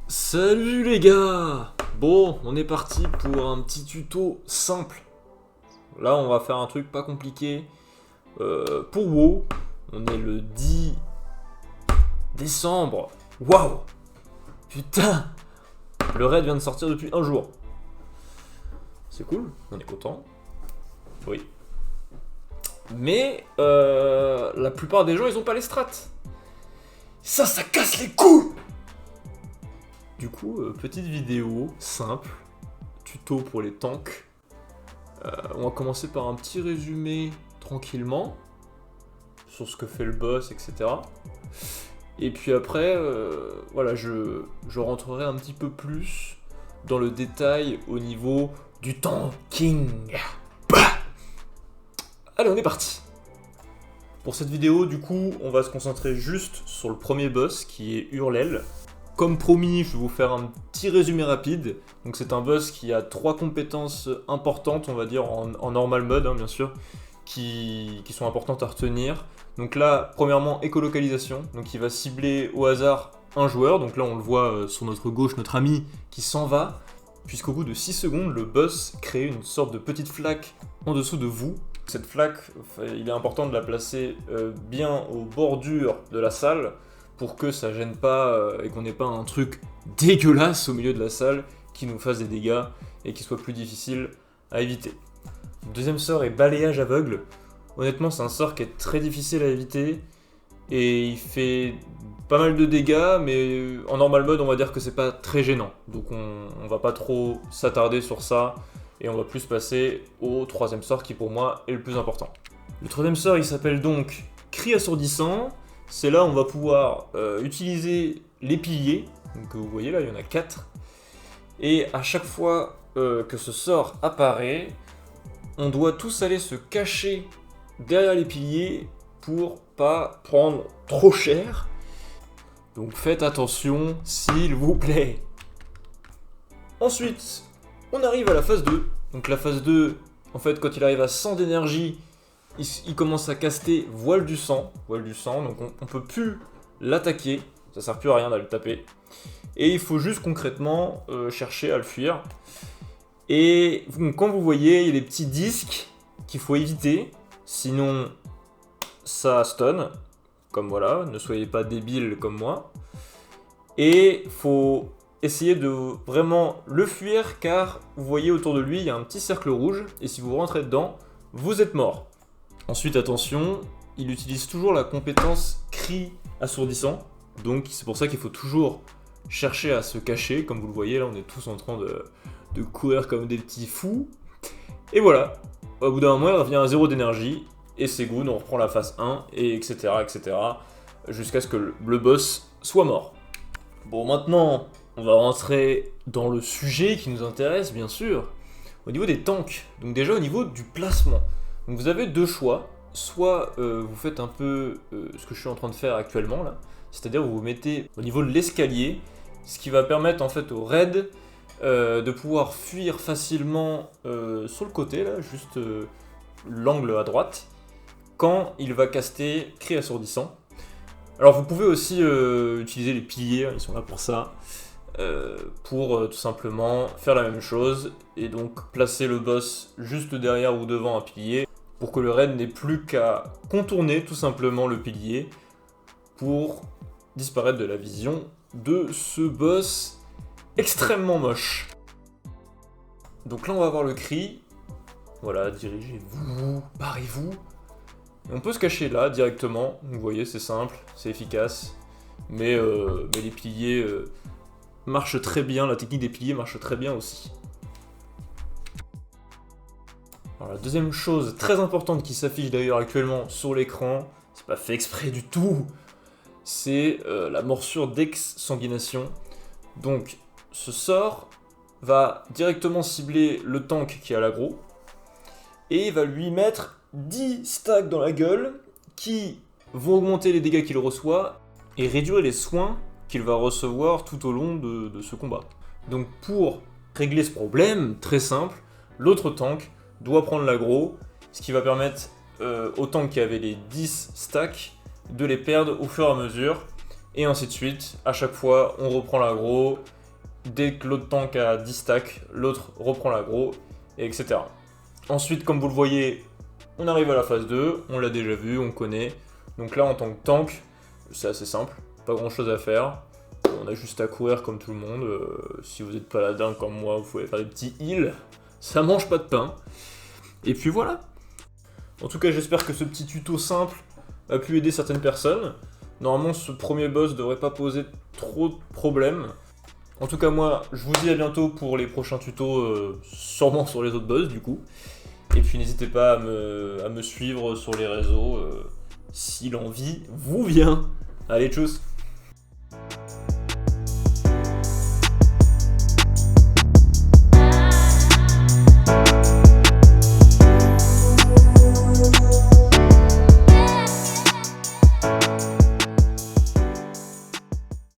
Salut les gars! Bon, on est parti pour un petit tuto simple. Là, on va faire un truc pas compliqué. Pour WoW, on est le 10 décembre. Waouh! Putain! Le raid vient de sortir depuis un jour. C'est cool, on est content. Oui. Mais la plupart des gens, ils ont pas les strats. Ça casse les couilles! Du coup, petite vidéo simple, tuto pour les tanks. On va commencer par un petit résumé tranquillement sur ce que fait le boss, etc. Et puis après, voilà, je rentrerai un petit peu plus dans le détail au niveau du tanking. Bah Allez, on est parti. Pour cette vidéo, du coup, on va se concentrer juste sur le premier boss qui est Hurlel. Comme promis, je vais vous faire un petit résumé rapide. Donc c'est un boss qui a 3 compétences importantes, on va dire, en normal mode, hein, bien sûr, qui sont importantes à retenir. Donc là, premièrement, écolocalisation. Donc il va cibler au hasard un joueur. Donc là, on le voit sur notre gauche, notre ami qui s'en va. Puisqu'au bout de 6 secondes, le boss crée une sorte de petite flaque en dessous de vous. Cette flaque, il est important de la placer bien aux bordures de la salle, pour que ça gêne pas et qu'on n'ait pas un truc dégueulasse au milieu de la salle qui nous fasse des dégâts et qui soit plus difficile à éviter. Le deuxième sort est balayage aveugle. Honnêtement, c'est un sort qui est très difficile à éviter et il fait pas mal de dégâts, mais en normal mode, on va dire que c'est pas très gênant. Donc on va pas trop s'attarder sur ça et on va plus passer au troisième sort qui pour moi est le plus important. Le troisième sort, il s'appelle donc Cri assourdissant. C'est là où on va pouvoir utiliser les piliers, donc vous voyez là il y en a 4, et à chaque fois que ce sort apparaît, on doit tous aller se cacher derrière les piliers pour pas prendre trop cher, donc faites attention s'il vous plaît. Ensuite, on arrive à la phase 2, donc la phase 2, en fait quand il arrive à 100 d'énergie, il commence à caster voile du sang, donc on peut plus l'attaquer, ça sert plus à rien d'aller le taper. Et il faut juste concrètement chercher à le fuir. Et quand vous voyez, il y a des petits disques qu'il faut éviter, sinon ça stun, comme voilà, ne soyez pas débiles comme moi. Et faut essayer de vraiment le fuir car vous voyez autour de lui, il y a un petit cercle rouge, et si vous rentrez dedans, vous êtes mort. Ensuite, attention, il utilise toujours la compétence cri assourdissant, donc c'est pour ça qu'il faut toujours chercher à se cacher, comme vous le voyez, là on est tous en train de courir comme des petits fous. Et voilà, au bout d'un moment il revient à 0 d'énergie, et c'est good, on reprend la phase 1, et etc. Jusqu'à ce que le boss soit mort. Bon, maintenant, on va rentrer dans le sujet qui nous intéresse, bien sûr, au niveau des tanks, donc déjà au niveau du placement. Donc vous avez deux choix, soit vous faites un peu ce que je suis en train de faire actuellement là, c'est-à-dire vous vous mettez au niveau de l'escalier, ce qui va permettre en fait au raid de pouvoir fuir facilement sur le côté là, juste l'angle à droite, quand il va caster cri assourdissant. Alors vous pouvez aussi utiliser les piliers, ils sont là pour ça, pour tout simplement faire la même chose et donc placer le boss juste derrière ou devant un pilier, pour que le raid n'ait plus qu'à contourner tout simplement le pilier pour disparaître de la vision de ce boss extrêmement moche. Donc là on va voir le cri, voilà, dirigez-vous, barrez-vous. On peut se cacher là directement, vous voyez c'est simple, c'est efficace, mais les piliers marchent très bien, la technique des piliers marche très bien aussi. Alors, la deuxième chose très importante qui s'affiche d'ailleurs actuellement sur l'écran, c'est pas fait exprès du tout, c'est la morsure d'exsanguination. Donc ce sort va directement cibler le tank qui a l'aggro et va lui mettre 10 stacks dans la gueule qui vont augmenter les dégâts qu'il reçoit et réduire les soins qu'il va recevoir tout au long de ce combat. Donc pour régler ce problème, très simple, l'autre tank doit prendre l'aggro, ce qui va permettre au tank qui avait les 10 stacks de les perdre au fur et à mesure et ainsi de suite. À chaque fois, on reprend l'aggro. Dès que l'autre tank a 10 stacks, l'autre reprend l'aggro, et etc. Ensuite, comme vous le voyez, on arrive à la phase 2, on l'a déjà vu, on connaît. Donc là, en tant que tank, c'est assez simple, pas grand chose à faire. On a juste à courir comme tout le monde. Si vous êtes paladin comme moi, vous pouvez faire des petits heals. Ça mange pas de pain. Et puis voilà. En tout cas, j'espère que ce petit tuto simple a pu aider certaines personnes. Normalement, ce premier boss devrait pas poser trop de problèmes. En tout cas, moi, je vous dis à bientôt pour les prochains tutos, sûrement sur les autres boss du coup. Et puis n'hésitez pas à me suivre sur les réseaux si l'envie vous vient. Allez, tchuss!